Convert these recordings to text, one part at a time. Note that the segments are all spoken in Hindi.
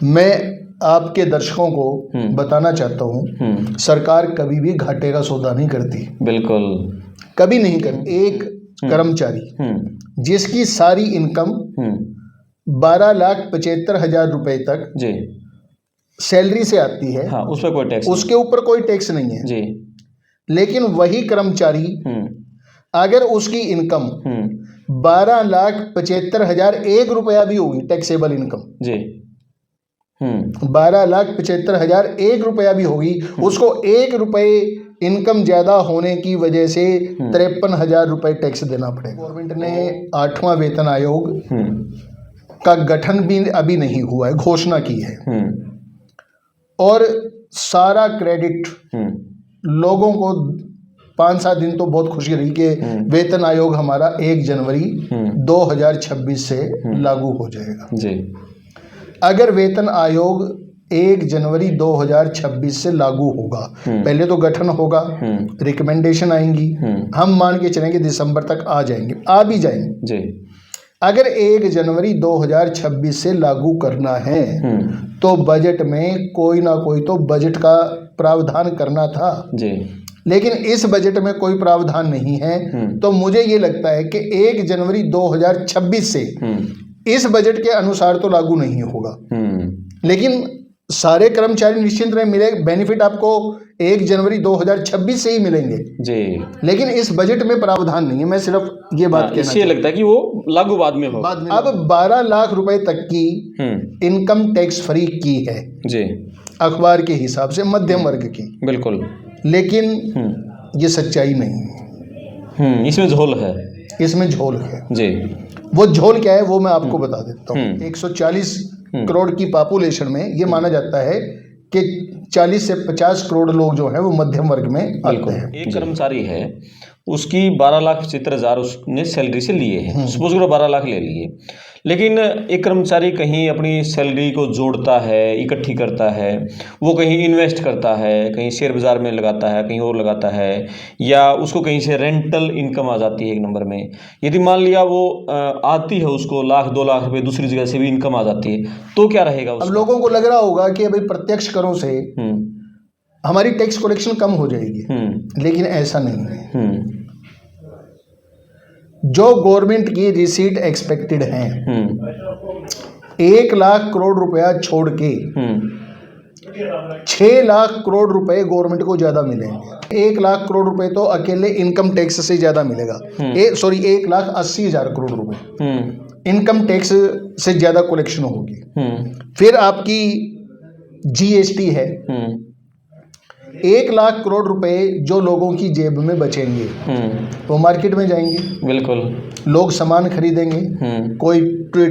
मैं आपके दर्शकों को बताना चाहता हूँ, सरकार कभी भी घाटे का सौदा नहीं करती। बिल्कुल कभी नहीं करती। एक कर्मचारी जिसकी सारी इनकम 12,75,000 रुपए तक जी सैलरी से आती है, हाँ, उस पर कोई टैक्स उसके ऊपर कोई टैक्स नहीं है जी। लेकिन वही कर्मचारी अगर उसकी इनकम 12,75,001 रुपया भी होगी, टैक्सेबल इनकम जी 12,75,001 रुपया भी होगी, उसको 1 रुपये इनकम ज्यादा होने की वजह से 53,000 रुपये टैक्स देना पड़ेगा। गवर्नमेंट ने 8वां वेतन आयोग का गठन भी अभी नहीं हुआ है, घोषणा की है और सारा क्रेडिट लोगों को 5-7 दिन तो बहुत खुशी रही कि वेतन आयोग हमारा 1 जनवरी 2026 से लागू हो जाएगा जी। अगर वेतन आयोग 1 जनवरी 2026 से लागू होगा, पहले तो गठन होगा, रिकमेंडेशन आएंगी, हम मान के चलेंगे दिसंबर तक आ जाएंगे, आ भी जाएंगे जी। अगर 1 जनवरी 2026 से लागू करना है तो बजट में कोई ना कोई तो बजट का प्रावधान करना था जी। लेकिन इस बजट में कोई प्रावधान नहीं है, तो मुझे ये लगता है कि 1 जनवरी 2026 से इस बजट के अनुसार तो लागू नहीं होगा, लेकिन सारे कर्मचारी निश्चिंत रहे, मिले बेनिफिट आपको 1 जनवरी 2026 से ही मिलेंगे जी। लेकिन इस बजट में प्रावधान नहीं है, मैं सिर्फ ये बात कहना इसलिए लगता है कि वो लागू बाद में होगा। अब 12 लाख रुपए तक की इनकम टैक्स फ्री की है जी, अखबार के हिसाब से मध्यम वर्ग की, बिल्कुल, लेकिन ये सच्चाई नहीं है। इसमें झोल है, इसमें झोल है जी। वो झोल क्या है वो मैं आपको बता देता हूँ। 140 करोड़ की पॉपुलेशन में ये माना जाता है कि 40 से 50 करोड़ लोग जो हैं वो मध्यम वर्ग में आते हैं। एक कर्मचारी है, उसकी 12,75,000 उसने सैलरी से लिए हैं, सपोज करो 12 लाख ले लिए, लेकिन एक कर्मचारी कहीं अपनी सैलरी को जोड़ता है, इकट्ठी करता है, वो कहीं इन्वेस्ट करता है, कहीं शेयर बाज़ार में लगाता है, कहीं और लगाता है, या उसको कहीं से रेंटल इनकम आ जाती है एक नंबर में। यदि मान लिया वो आती है, उसको 1,00,000-2 लाख रुपये दूसरी जगह से भी इनकम आ जाती है, तो क्या रहेगा उसका? अब लोगों को लग रहा होगा कि अभी प्रत्यक्ष करों से हमारी टैक्स कलेक्शन कम हो जाएगी, लेकिन ऐसा नहीं है। जो गवर्नमेंट की रिसीट एक्सपेक्टेड है 1 लाख करोड़ रुपया छोड़ के 6 लाख करोड़ रुपए गवर्नमेंट को ज्यादा मिलेंगे। 1 लाख करोड़ रुपए तो अकेले इनकम टैक्स से ज्यादा मिलेगा, 1,80,000 करोड़ रुपए इनकम टैक्स से ज्यादा कलेक्शन होगी। फिर आपकी जीएसटी है, 1 लाख करोड़ रुपए जो लोगों की जेब में बचेंगे वो मार्केट में जाएंगे, बिल्कुल, लोग सामान खरीदेंगे, कोई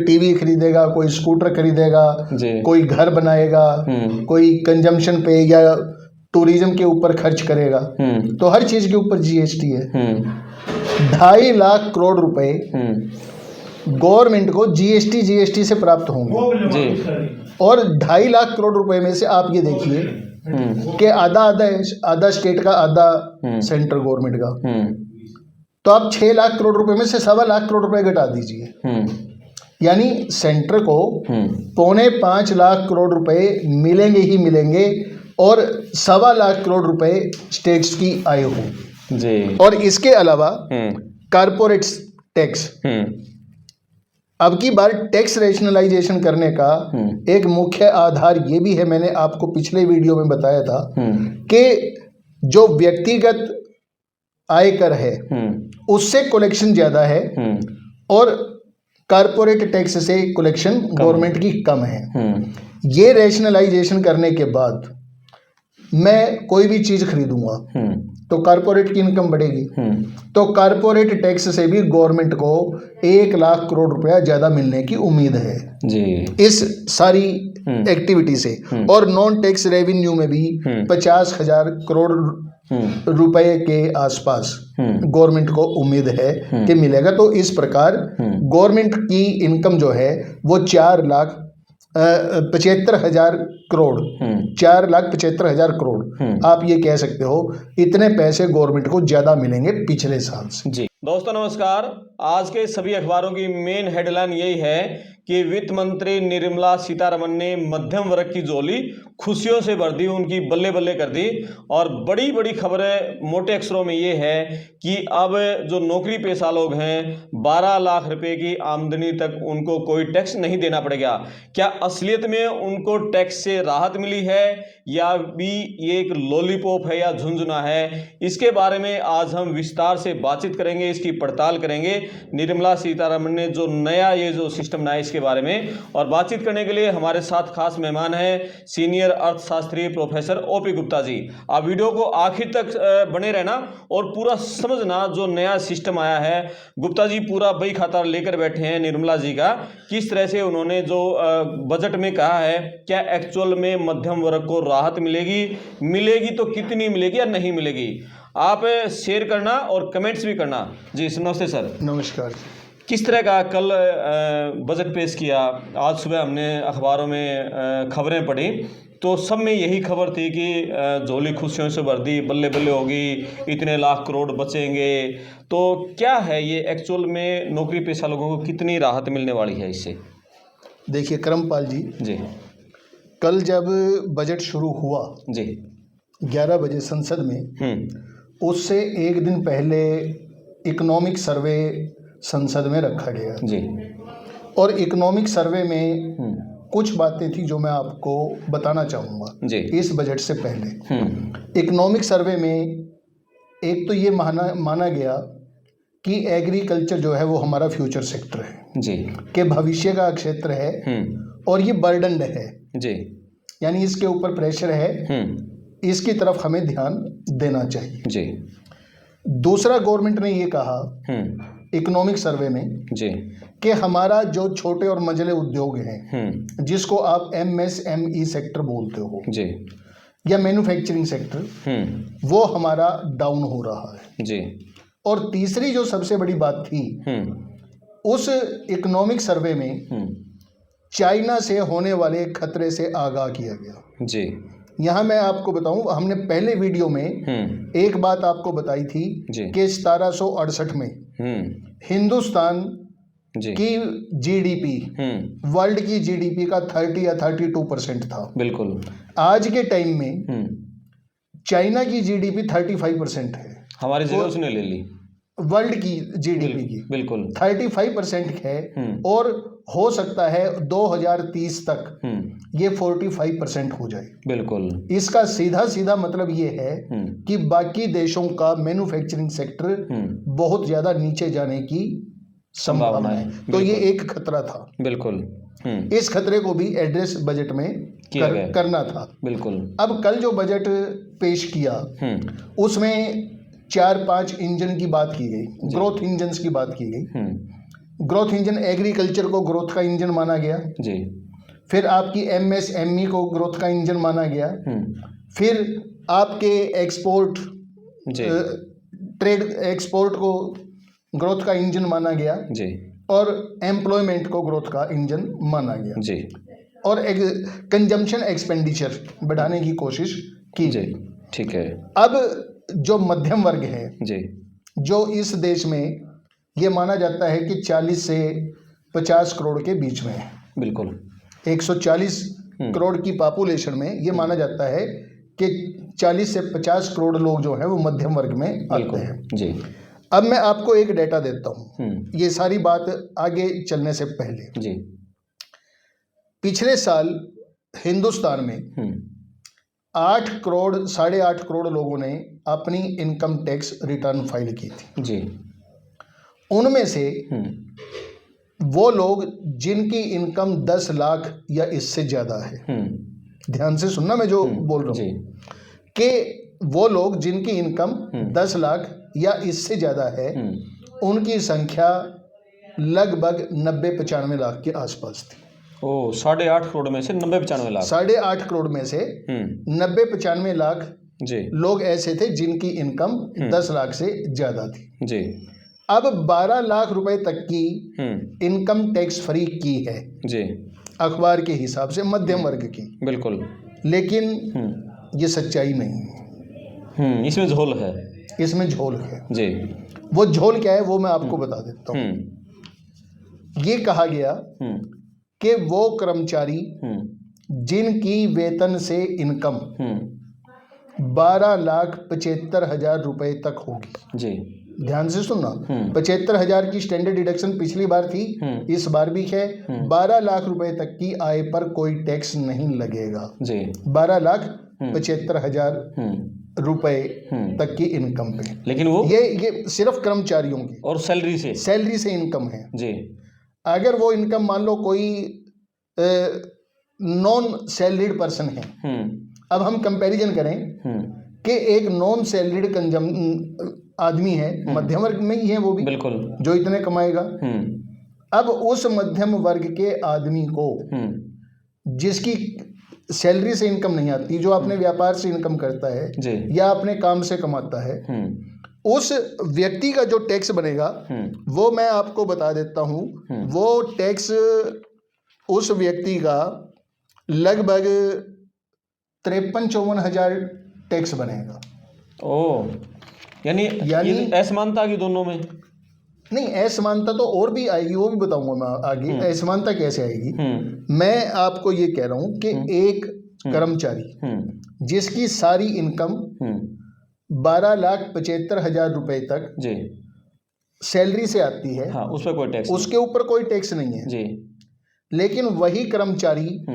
टीवी खरीदेगा, कोई स्कूटर खरीदेगा, कोई घर बनाएगा, कोई कंजम्पशन पे या टूरिज्म के ऊपर खर्च करेगा, तो हर चीज के ऊपर जीएसटी है। 2.5 लाख करोड़ रुपए गवर्नमेंट को जीएसटी से प्राप्त होंगे जी। और 2.5 लाख करोड़ रुपए में से आप ये देखिए कि आधा स्टेट का, आधा सेंट्रल गवर्नमेंट का, तो आप 6 लाख करोड़ रुपए में से 1.25 लाख करोड़ रुपए घटा दीजिए, यानी सेंटर को 4.25 लाख करोड़ रुपए मिलेंगे ही मिलेंगे और 1.25 लाख करोड़ रुपए स्टेट्स की आय हो जी। और इसके अलावा कारपोरेट टैक्स, अब की बार टैक्स रैशनलाइजेशन करने का एक मुख्य आधार ये भी है, मैंने आपको पिछले वीडियो में बताया था कि जो व्यक्तिगत आयकर है उससे कलेक्शन ज्यादा है और कारपोरेट टैक्स से कलेक्शन गवर्नमेंट की कम है। ये रैशनलाइजेशन करने के बाद मैं कोई भी चीज खरीदूंगा तो कारपोरेट की इनकम बढ़ेगी, तो कारपोरेट टैक्स से भी गवर्नमेंट को 1 लाख करोड़ रुपया ज्यादा मिलने की उम्मीद है जी, इस सारी एक्टिविटी से। और नॉन टैक्स रेवेन्यू में भी 50,000 करोड़ रुपए के आसपास गवर्नमेंट को उम्मीद है कि मिलेगा। तो इस प्रकार गवर्नमेंट की इनकम जो है वो 4,75,000 करोड़ 4,75,000 करोड़ आप ये कह सकते हो, इतने पैसे गवर्नमेंट को ज्यादा मिलेंगे पिछले साल से जी। दोस्तों नमस्कार, आज के सभी अखबारों की मेन हेडलाइन यही है कि वित्त मंत्री निर्मला सीतारमण ने मध्यम वर्ग की झोली खुशियों से भर दी, उनकी बल्ले बल्ले कर दी। और बड़ी बड़ी खबरें मोटे अक्षरों में ये है कि अब जो नौकरी पेशा लोग हैं 12 लाख रुपए की आमदनी तक उनको कोई टैक्स नहीं देना पड़ेगा। क्या असलियत में उनको टैक्स से राहत मिली है या भी ये एक लॉलीपॉप है या झुंझुना है? इसके बारे में आज हम विस्तार से बातचीत करेंगे, इसकी पड़ताल करेंगे। निर्मला सीतारमण ने जो नया ये जो सिस्टम बनाया इसके बारे में, और बातचीत करने के लिए हमारे साथ खास मेहमान हैं सीनियर अर्थशास्त्री प्रोफेसर ओपी गुप्ता जी। आप वीडियो को आखिर तक बने रहना और पूरा समझना जो नया सिस्टम आया है। गुप्ता जी पूरा बही खाता लेकर बैठे हैं निर्मला जी का, किस तरह से उन्होंने जो बजट में कहा है, क्या एक्चुअल में मध्यम वर्ग को राहत मिलेगी तो कितनी मिलेगी या नहीं मिलेगी? आप शेयर करना और कमेंट्स भी करना। जी नमस्ते सर। नमस्कार। किस तरह का कल बजट पेश किया? आज सुबह हमने अखबारों में खबरें पढ़ी तो सब में यही खबर थी कि झोली खुशियों से भर दी, बल्ले बल्ले होगी, इतने लाख करोड़ बचेंगे। तो क्या है ये एक्चुअल में नौकरी पेशा लोगों को कितनी राहत मिलने वाली है इससे? देखिए करमपाल जी, कल जब बजट शुरू हुआ जी 11 बजे संसद में, उससे एक दिन पहले इकोनॉमिक सर्वे संसद में रखा गया जी। और इकोनॉमिक सर्वे में कुछ बातें थी जो मैं आपको बताना चाहूँगा जी। इस बजट से पहले इकोनॉमिक सर्वे में एक तो ये माना गया कि एग्रीकल्चर जो है वो हमारा फ्यूचर सेक्टर है जी, के भविष्य का क्षेत्र है और ये बर्डन्ड है जी, यानी इसके ऊपर प्रेशर है, इसकी तरफ हमें ध्यान देना चाहिए जी। दूसरा, गवर्नमेंट ने ये कहा इकोनॉमिक सर्वे में जी कि हमारा जो छोटे और मझले उद्योग हैं जिसको आप MSME सेक्टर बोलते हो जी, या मैन्युफैक्चरिंग सेक्टर, वो हमारा डाउन हो रहा है जी। और तीसरी जो सबसे बड़ी बात थी उस इकोनॉमिक सर्वे में चाइना से होने वाले खतरे से आगाह किया गया जी। यहाँ मैं आपको बताऊं, हमने पहले वीडियो में एक बात आपको बताई थी कि 1768 में हिंदुस्तान की GDP वर्ल्ड की GDP का 30 या 32% था। बिल्कुल। आज के टाइम में चाइना की GDP 35% है, हमारी जगह उसने ले ली वर्ल्ड की GDP की। बिल्कुल 35% है और हो सकता है 2030 तक ये 45% हो जाए। बिल्कुल। इसका सीधा सीधा मतलब ये है कि बाकी देशों का मैन्युफैक्चरिंग सेक्टर बहुत ज्यादा नीचे जाने की संभावना है। तो ये एक खतरा था। बिल्कुल। इस खतरे को भी एड्रेस बजट में करना था। बिल्कुल। अब कल जो बजट पेश किया उसमें 4-5 इंजन की बात की गई, ग्रोथ इंजन्स की बात की गई। ग्रोथ इंजन, एग्रीकल्चर को ग्रोथ का इंजन माना गया जी। फिर आपकी MSME को ग्रोथ का इंजन माना गया। फिर आपके एक्सपोर्ट ट्रेड एक्सपोर्ट को ग्रोथ का इंजन माना गया जी। और एम्प्लॉयमेंट को ग्रोथ का इंजन माना गया जी। और कंजम्पशन एक्सपेंडिचर बढ़ाने की कोशिश की गई। ठीक है। अब जो मध्यम वर्ग है जी, जो इस देश में ये माना जाता है कि 40 से 50 करोड़ के बीच में है। बिल्कुल। 140 करोड़ की पॉपुलेशन में ये माना जाता है कि 40 से 50 करोड़ लोग जो हैं वो मध्यम वर्ग में आते हैं जी। अब मैं आपको एक डेटा देता हूँ, ये सारी बात आगे चलने से पहले जी। पिछले साल हिंदुस्तान में 8 करोड़ 8.5 करोड़ लोगों ने अपनी इनकम टैक्स रिटर्न फाइल की थी जी। उनमें से वो लोग जिनकी इनकम 10 लाख या इससे ज़्यादा है, ध्यान से सुनना मैं जो बोल रहा हूँ, कि वो लोग जिनकी इनकम 10 लाख या इससे ज़्यादा है उनकी संख्या लगभग 90-95 लाख के आसपास थी। ओ, 8.5 करोड़ में से 90-95 लाख, 8.5 करोड़ में से 90-95 लाख जी लोग ऐसे थे जिनकी इनकम 10 लाख से ज़्यादा थी जी। अब 12 लाख रुपए तक की इनकम टैक्स फ्री की है जी, अखबार के हिसाब से मध्यम वर्ग की। बिल्कुल। लेकिन ये सच्चाई नहीं है, इसमें झोल है, इसमें झोल है जी। वो झोल क्या है वो मैं आपको बता देता हूँ। ये कहा गया कि वो कर्मचारी जिनकी वेतन से इनकम 12,75,000 रुपए तक होगी। जी, ध्यान से सुनना, 75,000 की स्टैंडर्ड डिडक्शन पिछली बार थी, इस बार भी है। 12 लाख रुपए तक की आय पर कोई टैक्स नहीं लगेगा जी, 12,75,000 रुपए तक की इनकम पे। लेकिन वो ये सिर्फ कर्मचारियों की और सैलरी से इनकम है। जी, अगर वो इनकम मान लो कोई नॉन सैलरीड पर्सन है, अब हम कंपैरिजन करें कि एक नॉन सैलरीड कंजम आदमी है, मध्यम वर्ग में ही है वो भी, बिल्कुल, जो इतने कमाएगा। अब उस मध्यम वर्ग के आदमी को जिसकी सैलरी से इनकम नहीं आती, जो अपने व्यापार से इनकम करता है या अपने काम से कमाता है, उस व्यक्ति का जो टैक्स बनेगा वो मैं आपको बता देता हूं। वो टैक्स उस व्यक्ति का लगभग 53-54 हजार टैक्स बनेगा। ओ, यानी असमानता आ गई दोनों में। नहीं, असमानता तो और भी आएगी, वो भी बताऊंगा मैं आगे। असमानता कैसे आएगी, मैं आपको ये कह रहा हूं कि एक कर्मचारी जिसकी सारी इनकम 12,75,000 रुपए तक जी सैलरी से आती है, हाँ, उस पर कोई टैक्स, उसके ऊपर कोई टैक्स नहीं है जी। लेकिन वही कर्मचारी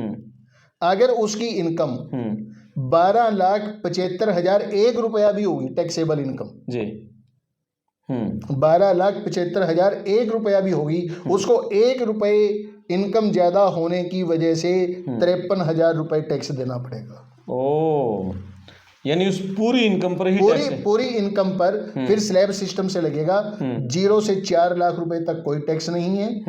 अगर उसकी इनकम 12,75,001 रुपया भी होगी, टैक्सेबल इनकम जी, 12,75,001 रुपया भी होगी, उसको 1 रुपये इनकम ज्यादा होने की वजह से 53,000 रुपये टैक्स देना पड़ेगा। ओ, यानी उस पूरी इनकम पर ही पूरी इनकम पर फिर स्लैब सिस्टम से लगेगा। 0 से 4 लाख रुपए तक कोई टैक्स नहीं है,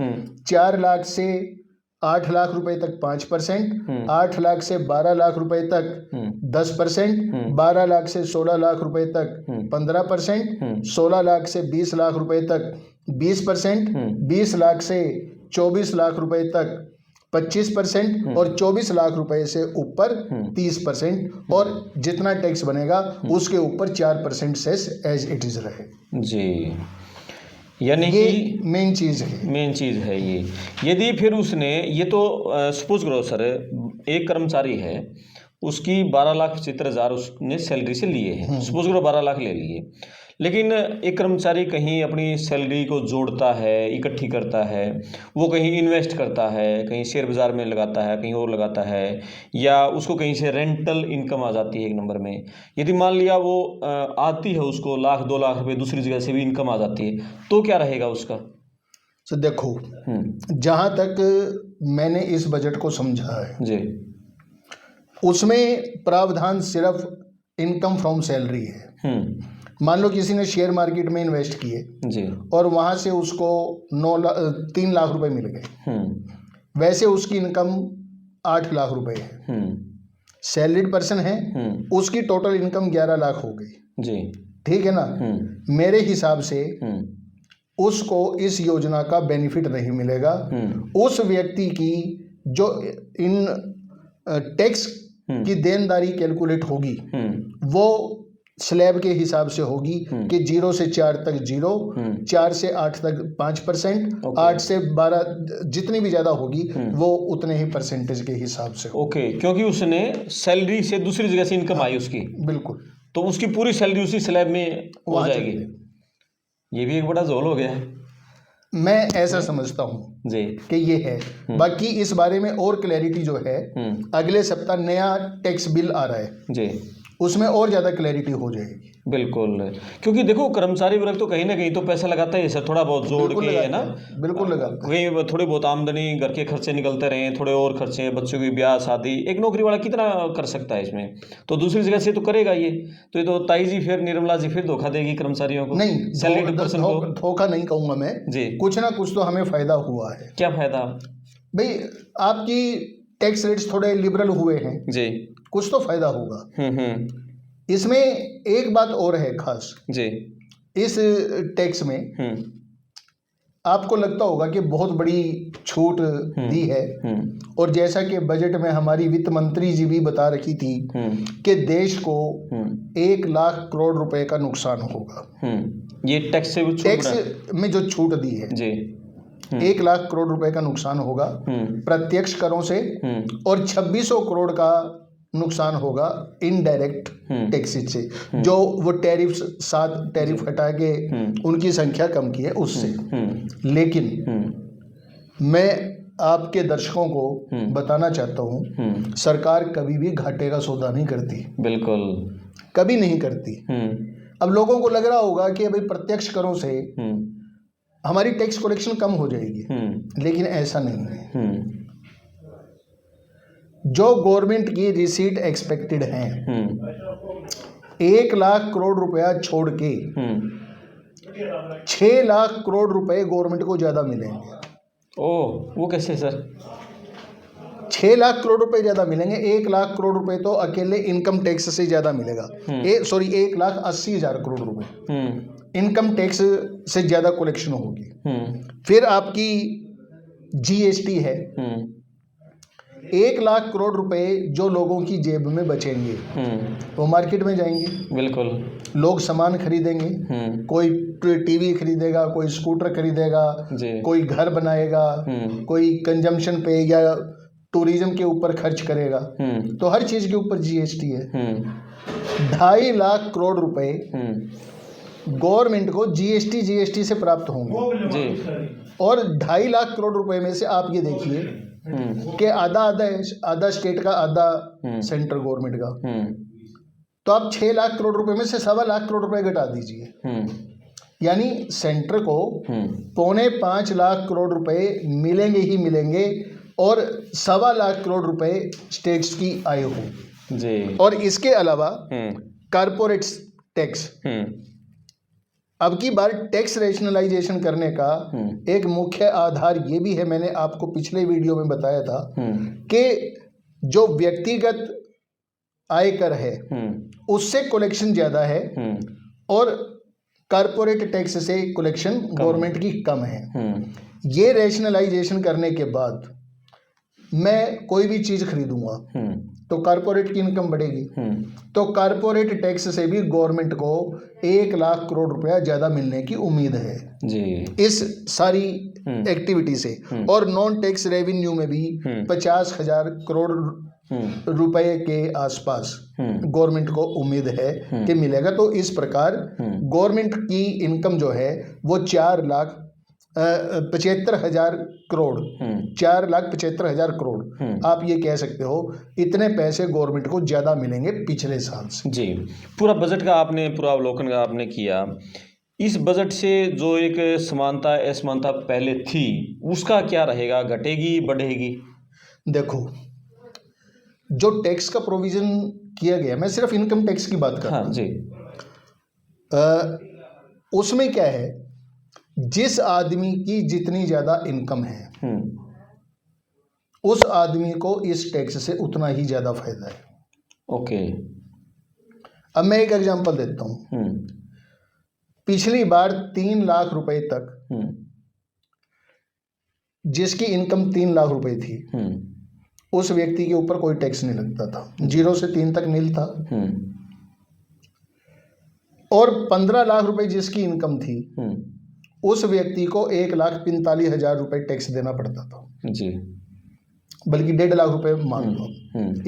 4 लाख से 8 लाख रुपए तक 5%, 8 लाख से 12 लाख रुपए तक 10%, 12 लाख से 16 लाख रुपए तक 15%, 16 लाख से 20 लाख रुपए तक 20%, 20 लाख से 24 लाख रुपए तक 25% और 24 लाख रुपए से ऊपर 30%, और जितना टैक्स बनेगा उसके ऊपर 4% सेस एज इट इज रहे जी। यानी कि मेन चीज़ है ये। यदि फिर उसने ये तो सपोज करो सर, एक कर्मचारी है, उसकी 12,75,000 उसने सैलरी से लिए हैं, सपोज करो 12 लाख ले लिए, लेकिन एक कर्मचारी कहीं अपनी सैलरी को जोड़ता है, इकट्ठी करता है, वो कहीं इन्वेस्ट करता है, कहीं शेयर बाज़ार में लगाता है, कहीं और लगाता है, या उसको कहीं से रेंटल इनकम आ जाती है एक नंबर में। यदि मान लिया वो आती है, उसको 1,00,000 2 लाख रुपए दूसरी जगह से भी इनकम आ जाती है, तो क्या रहेगा उसका? तो देखो, जहाँ तक मैंने इस बजट को समझा है जी, उसमें प्रावधान सिर्फ इनकम फ्रॉम सैलरी है। मान लो किसी ने शेयर मार्केट में इन्वेस्ट किए जी, और वहां से उसको 3 लाख रुपए मिल गए, वैसे उसकी इनकम 8 लाख रुपए है, सैलरीड पर्सन है, उसकी टोटल इनकम 11 लाख हो गई जी, ठीक है ना। मेरे हिसाब से उसको इस योजना का बेनिफिट नहीं मिलेगा। उस व्यक्ति की जो इन टैक्स की देनदारी कैलकुलेट होगी वो स्लैब के हिसाब से होगी कि 0 से 4 तक 0, 4 से 8 तक 5%, 8 से 12 जितनी भी ज्यादा होगी वो उतने ही परसेंटेज के हिसाब से। ओके, क्योंकि उसने सैलरी से दूसरी जगह से इनकम आई उसकी, बिल्कुल, तो उसकी पूरी सैलरी उसी स्लैब में हो जाएगी। ये भी एक बड़ा झोल हो गया है, मैं ऐसा समझता हूँ जी कि ये है। बाकी इस बारे में और क्लैरिटी जो है, अगले सप्ताह नया टैक्स बिल आ रहा है जी, उसमें और ज़्यादा क्लैरिटी हो जाएगी। बिल्कुल, क्योंकि देखो कर्मचारी वर्ग तो कहीं ना कहीं तो पैसा लगाता ही है सर, थोड़ा बहुत जोड़ के, है ना, बिल्कुल लगाता है। कहीं थोड़ी बहुत आमदनी, घर के खर्चे निकलते रहे, थोड़े और खर्चे, बच्चों की ब्याह शादी, एक नौकरी वाला कितना कर सकता है इसमें, तो दूसरी जगह से तो करेगा ये। तो ये तो ताई जी फिर, निर्मला जी फिर धोखा देगी कर्मचारियों को, नहीं, सैलरीड पर्सन को धोखा नहीं कहूँगा मैं जी, कुछ ना कुछ तो हमें फायदा हुआ है। क्या फायदा भाई? आपकी टैक्स रेट्स थोड़े लिबरल हुए हैं जी, कुछ तो फायदा होगा। इसमें एक बात और है खास जी, इस टैक्स में आपको लगता होगा कि बहुत बड़ी छूट दी है, और जैसा कि बजट में हमारी वित्त मंत्री जी भी बता रखी थी कि देश को 1 लाख करोड़ रुपए का नुकसान होगा। ये टैक्स से टैक्स में जो छूट दी है जी, 1 लाख करोड़ रुपए का नुकसान होगा प्रत्यक्ष करों से, और 2600 करोड़ का नुकसान होगा इनडायरेक्ट टैक्सेस से, जो वो टैरिफ 7 टैरिफ हटा के उनकी संख्या कम की है उससे। लेकिन मैं आपके दर्शकों को बताना चाहता हूँ, सरकार कभी भी घाटे का सौदा नहीं करती, बिल्कुल कभी नहीं करती। अब लोगों को लग रहा होगा कि अभी प्रत्यक्ष करों से हमारी टैक्स कलेक्शन कम हो जाएगी, लेकिन ऐसा नहीं है। जो गवर्नमेंट की रिसीट एक्सपेक्टेड है 1 लाख करोड़ रुपया छोड़ के 6 लाख करोड़ रुपए गवर्नमेंट को ज्यादा मिलेंगे। ओह, वो कैसे सर? 6 लाख करोड़ रुपए ज्यादा मिलेंगे। 1 लाख करोड़ रुपए तो अकेले इनकम टैक्स से ज्यादा मिलेगा। 1,80,000 करोड़ रुपए इनकम टैक्स से ज्यादा कलेक्शन होगी। फिर आपकी जीएसटी है, 1 लाख करोड़ रुपए जो लोगों की जेब में बचेंगे वो मार्केट में जाएंगे। बिल्कुल, लोग सामान खरीदेंगे, कोई टीवी खरीदेगा, कोई स्कूटर खरीदेगा, कोई घर बनाएगा, कोई कंजम्पशन पे या टूरिज्म के ऊपर खर्च करेगा, तो हर चीज के ऊपर जीएसटी है। 2.5 लाख करोड़ रुपए गवर्नमेंट को जीएसटी से प्राप्त होंगे जी। और 2.5 लाख करोड़ रुपए में से आप ये देखिए कि आधा स्टेट का, आधा सेंट्रल गवर्नमेंट का, तो आप 6 लाख करोड़ रुपए में से 1.25 लाख करोड़ रुपए घटा दीजिए, यानी सेंटर को 4.25 लाख करोड़ रुपए मिलेंगे ही मिलेंगे, और 1.25 लाख करोड़ रुपए स्टेट्स की आय हो जी। और इसके अलावा कारपोरेट टैक्स, अब की बार टैक्स रैशनलाइजेशन करने का एक मुख्य आधार ये भी है, मैंने आपको पिछले वीडियो में बताया था कि जो व्यक्तिगत आयकर है उससे कलेक्शन ज़्यादा है और कारपोरेट टैक्स से कलेक्शन गवर्नमेंट की कम है। ये रैशनलाइजेशन करने के बाद मैं कोई भी चीज़ खरीदूंगा तो कारपोरेट की इनकम बढ़ेगी, तो कारपोरेट टैक्स से भी गवर्नमेंट को 1 लाख करोड़ रुपया ज़्यादा मिलने की उम्मीद है जी, इस सारी एक्टिविटी से। और नॉन टैक्स रेवेन्यू में भी 50,000 करोड़ रुपए के आसपास गवर्नमेंट को उम्मीद है कि मिलेगा। तो इस प्रकार गवर्नमेंट की इनकम जो है वो 4,75,000 करोड़ 4,75,000 करोड़ आप ये कह सकते हो, इतने पैसे गवर्नमेंट को ज़्यादा मिलेंगे पिछले साल से जी। पूरा बजट का आपने पूरा अवलोकन का आपने किया, इस बजट से जो एक समानता असमानता पहले थी उसका क्या रहेगा, घटेगी बढ़ेगी? देखो, जो टैक्स का प्रोविजन किया गया, मैं सिर्फ इनकम टैक्स की बात कर रहा हूँ जी। उसमें क्या है, जिस आदमी की जितनी ज्यादा इनकम है उस आदमी को इस टैक्स से उतना ही ज्यादा फायदा है। ओके, अब मैं एक एग्जांपल देता हूं। पिछली बार 3 लाख रुपए तक जिसकी इनकम 3 लाख रुपए थी उस व्यक्ति के ऊपर कोई टैक्स नहीं लगता था, 0 से 3 तक नील था। और 15 लाख रुपए जिसकी इनकम थी उस व्यक्ति को 1,45,000 रुपए टैक्स देना पड़ता था जी, बल्कि 1.5 लाख रुपए मान लो।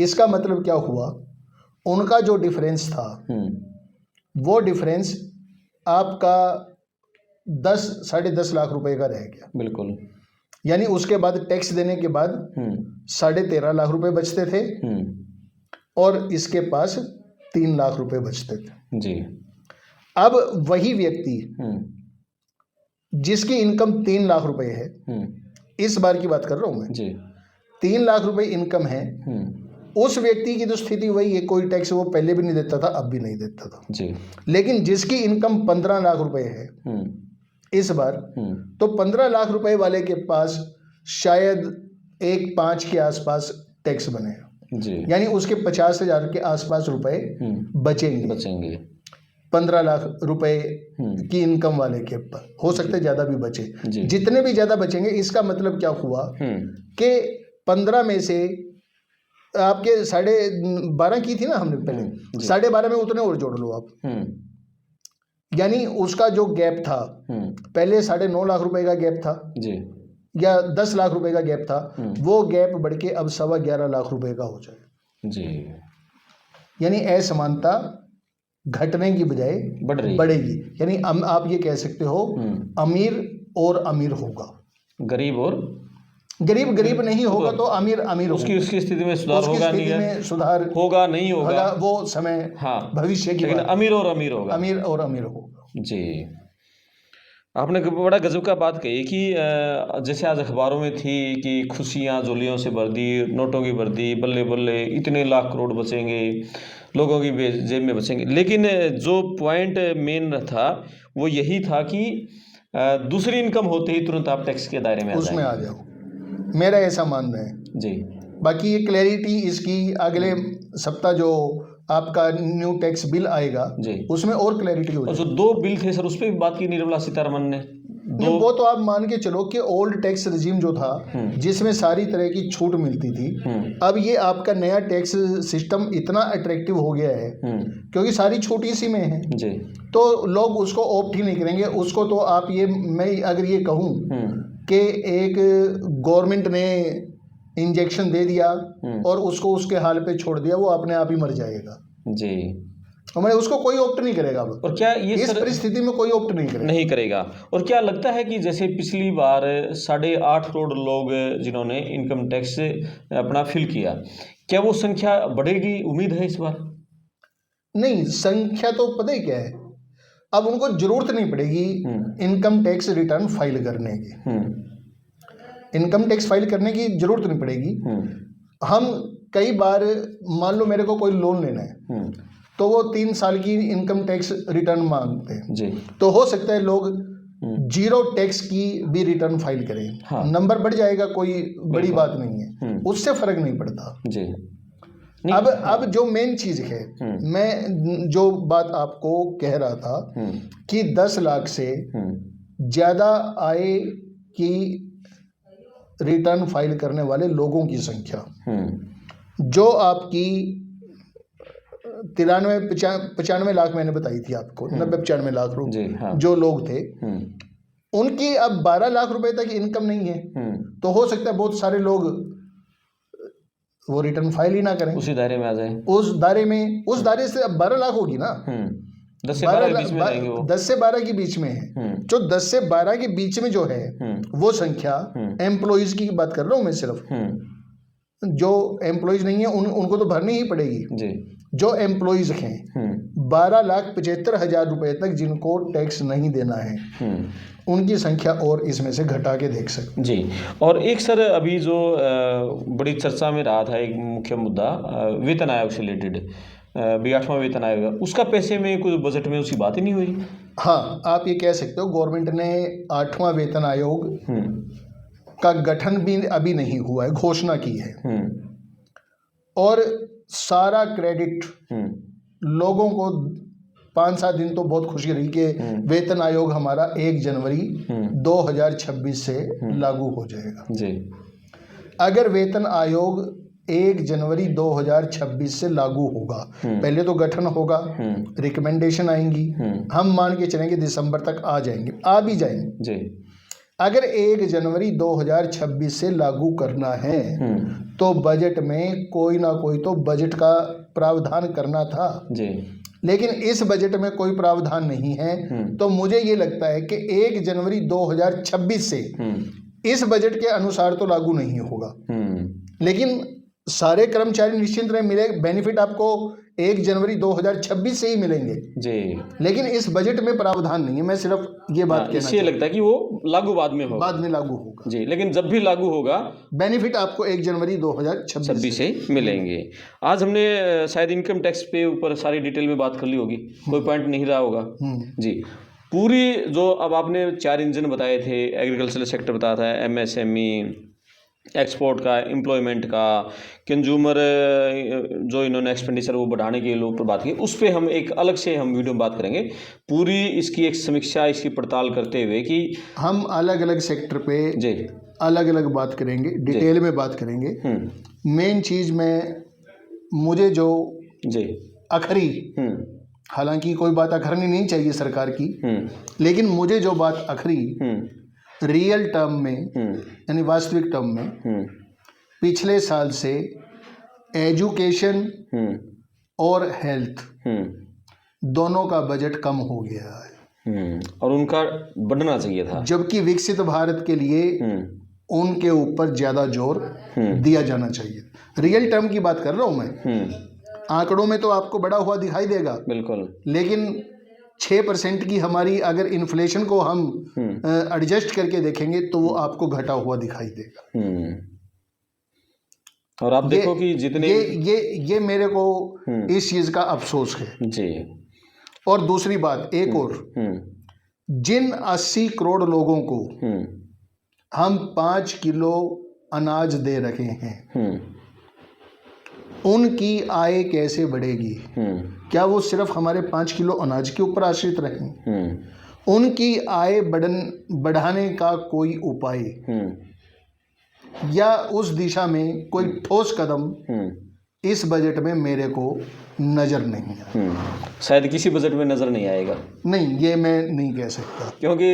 इसका मतलब क्या हुआ, उनका जो डिफरेंस था वो डिफरेंस आपका 10-10.5 लाख रुपए का रह गया। बिल्कुल, यानी उसके बाद टैक्स देने के बाद 13.5 लाख रुपए बचते थे और इसके पास 3 लाख रुपए बचते थे जी। अब वही व्यक्ति जिसकी इनकम 3 लाख रुपए है, इस बार की बात कर रहा हूं मैं जी, 3 लाख रुपए इनकम है, उस व्यक्ति की तो स्थिति वही है, कोई टैक्स वो पहले भी नहीं देता था, अब भी नहीं देता था जी। लेकिन जिसकी इनकम 15 लाख रुपए है इस बार, तो 15 लाख रुपए वाले के पास शायद 1.5 के आसपास टैक्स बनेगा जी, यानी उसके 50,000 के आसपास रुपए बचेंगे 15 लाख रुपए की इनकम वाले के ऊपर। हो सकता है ज्यादा भी बचे, जितने भी ज्यादा बचेंगे, इसका मतलब क्या हुआ कि 15 में से आपके 12.5 की थी ना हमने पहले, 12.5 में उतने और जोड़ लो आप, यानी उसका जो गैप था पहले 9.5 लाख रुपए का गैप था जी, या 10 लाख रुपए का गैप था, वो गैप बढ़ के अब 11.25 लाख रुपए का हो जाएगा जी। यानी असमानता घटने की बजाय बढ़ेगी। यानी आप ये कह सकते हो अमीर और अमीर होगा, गरीब नहीं होगा तो अमीर उसकी स्थिति में सुधार होगा, सुधार होगा नहीं होगा वो समय भविष्य की, लेकिन अमीर और अमीर होगा। जी। आपने बड़ा गजब का बात कही कि जैसे आज अखबारों में थी कि खुशियाँ झोलियों से भर दी, नोटों की भर दी, बल्ले बल्ले इतने लाख करोड़ बचेंगे, लोगों की जेब में बचेंगे। लेकिन जो पॉइंट मेन था वो यही था कि दूसरी इनकम होते ही तुरंत आप टैक्स के दायरे में उसमें आ जाओ, मेरा ऐसा मानना है जी। बाकी ये क्लैरिटी इसकी अगले सप्ताह जो आपका न्यू टैक्स बिल आएगा जी, उसमें और क्लैरिटी हो जाएगी। जो 2 बिल थे सर, उस पर भी बात की निर्मला सीतारमण ने। वो तो आप मान के चलो कि ओल्ड टैक्स रिजीम जो था जिसमें सारी तरह की छूट मिलती थी, अब ये आपका नया टैक्स सिस्टम इतना अट्रैक्टिव हो गया है क्योंकि सारी छूट इसी में है जी, तो लोग उसको ऑप्ट ही नहीं करेंगे। उसको तो आप ये, मैं अगर ये कहूँ कि एक गवर्नमेंट ने इंजेक्शन दे दिया और उसको उसके हाल पे छोड़ दिया, वो अपने आप ही मर जाएगा जी, हमारे उसको कोई ऑप्ट नहीं करेगा। और क्या ये इस परिस्थिति में कोई ऑप्ट नहीं करेगा। और क्या लगता है कि जैसे पिछली बार 8.5 करोड़ लोग जिन्होंने इनकम टैक्स अपना फिल किया, क्या वो संख्या बढ़ेगी, उम्मीद है इस बार? नहीं, संख्या तो पता ही क्या है, अब उनको जरूरत नहीं पड़ेगी इनकम टैक्स रिटर्न फाइल करने की, इनकम टैक्स फाइल करने की जरूरत नहीं पड़ेगी। हम कई बार मान लो मेरे को कोई लोन लेना है तो वो 3 साल की इनकम टैक्स रिटर्न मांगते हैं जी, तो हो सकता है लोग 0 टैक्स की भी रिटर्न फाइल करें। हाँ, नंबर बढ़ जाएगा, कोई बड़ी बात नहीं है, उससे फर्क नहीं पड़ता जी। अब जो मेन चीज है, मैं जो बात आपको कह रहा था कि 10 लाख से ज्यादा आय की रिटर्न फाइल करने वाले लोगों की संख्या जो आपकी 93-95 लाख मैंने बताई थी आपको, 90-95 लाख लोग हाँ, जो लोग थे उनकी अब 12 लाख रुपए तक इनकम नहीं है, तो हो सकता है बहुत सारे लोग वो रिटर्न फाइल ही ना करें, उसी दायरे में आ जाए। उस दायरे से अब 12 लाख होगी ना, 10 से 12 के बीच में रहेंगे वो, 10 से 12 के बीच में है। जो 10 से 12 के बीच में जो है वो संख्या एम्प्लॉइज की बात कर रहा हूं मैं, सिर्फ जो एम्प्लॉइज नहीं है उनको तो भरनी ही पड़ेगी जी। जो एम्प्लॉइज हैं 12,75,000 रुपए तक जिनको टैक्स नहीं देना है उनकी संख्या और इसमें से घटा के देख सकते जी। और एक सर अभी जो बड़ी चर्चा में रहा था एक मुख्य मुद्दा वेतन आयोग से रिलेटेड, 8वां वेतन आयोग, उसका पैसे में कुछ बजट में उसकी बात ही नहीं हुई। हाँ, आप ये कह सकते हो गवर्नमेंट ने 8वां वेतन आयोग का गठन भी अभी नहीं हुआ है, घोषणा की है और सारा क्रेडिट लोगों को 5-7 दिन तो बहुत खुशी रही कि वेतन आयोग हमारा 1 जनवरी 2026 से लागू हो जाएगा जी। अगर वेतन आयोग 1 जनवरी 2026 से लागू होगा, पहले तो गठन होगा, रिकमेंडेशन आएंगी, हम मान के चलेंगे दिसंबर तक आ जाएंगे, आ भी जाएंगे जी। अगर 1 जनवरी 2026 से लागू करना है तो बजट में कोई ना कोई तो बजट का प्रावधान करना था जी, लेकिन इस बजट में कोई प्रावधान नहीं है। तो मुझे ये लगता है कि 1 जनवरी 2026 से इस बजट के अनुसार तो लागू नहीं होगा, लेकिन सारे कर्मचारी निश्चिंत रहे, मिले बेनिफिट आपको 1 जनवरी 2026 से ही मिलेंगे जी, लेकिन इस बजट में प्रावधान नहीं है। मैं सिर्फ ये बात कहना इसलिए लगता है कि वो लागू बाद में होगा, बाद में लागू होगा जी, लेकिन जब भी लागू होगा बेनिफिट आपको 1 जनवरी 2026 से मिलेंगे। आज हमने शायद इनकम टैक्स पे ऊपर सारी डिटेल में बात कर ली होगी, कोई पॉइंट नहीं रहा होगा जी। पूरी जो अब आपने 4 इंजन बताए थे, एग्रीकल्चरल सेक्टर बताया था, MSME, एक्सपोर्ट का, एम्प्लॉयमेंट का, कंज्यूमर जो इन्होंने एक्सपेंडिचर वो बढ़ाने के ऊपर बात की, उस पर हम एक अलग से हम वीडियो में बात करेंगे, पूरी इसकी एक समीक्षा, इसकी पड़ताल करते हुए कि हम अलग अलग सेक्टर पे जी अलग अलग बात करेंगे, डिटेल में बात करेंगे। मेन चीज़ में मुझे जो जी आखिरी, हालांकि कोई बात अखरनी नहीं चाहिए सरकार की, लेकिन मुझे जो बात आखिरी रियल टर्म में यानी वास्तविक टर्म में पिछले साल से एजुकेशन और हेल्थ दोनों का बजट कम हो गया है, और उनका बढ़ना चाहिए था, जबकि विकसित भारत के लिए उनके ऊपर ज्यादा जोर दिया जाना चाहिए। रियल टर्म की बात कर रहा हूं मैं, आंकड़ों में तो आपको बढ़ा हुआ दिखाई देगा बिल्कुल, लेकिन 6% की हमारी अगर इन्फ्लेशन को हम एडजस्ट करके देखेंगे तो वो आपको घटा हुआ दिखाई देगा। और आप देखो कि जितने ये मेरे को इस चीज का अफसोस है जी। और दूसरी बात एक और, जिन 80 करोड़ लोगों को हम 5 किलो अनाज दे रहे हैं, उनकी आय कैसे बढ़ेगी? क्या वो सिर्फ हमारे 5 किलो अनाज के ऊपर आश्रित रहें? उनकी आय बढ़ाने का कोई उपाय या उस दिशा में कोई ठोस कदम इस बजट में मेरे को नजर नहीं आया। शायद किसी बजट में नजर नहीं आएगा। नहीं, ये मैं नहीं कह सकता, क्योंकि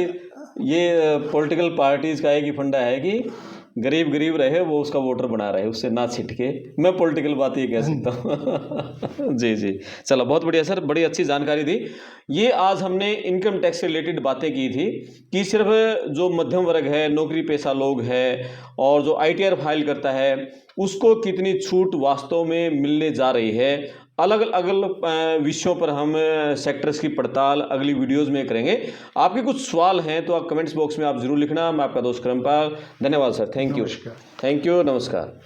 ये पॉलिटिकल पार्टीज का एक ही फंडा है कि गरीब गरीब रहे, वो उसका वोटर बना रहे, उससे ना छिटके। मैं पॉलिटिकल बात ये कह सकता हूँ। जी जी, चलो बहुत बढ़िया सर, बड़ी अच्छी जानकारी दी। ये आज हमने इनकम टैक्स से रिलेटेड बातें की थी कि सिर्फ जो मध्यम वर्ग है, नौकरी पेशा लोग है और जो ITR फाइल करता है, उसको कितनी छूट वास्तव में मिलने जा रही है। अलग अलग विषयों पर हम सेक्टर्स की पड़ताल अगली वीडियोस में करेंगे। आपके कुछ सवाल हैं तो आप कमेंट्स बॉक्स में आप जरूर लिखना। मैं आपका दोस्त करमपाल, धन्यवाद सर, थैंक यू, नमस्कार।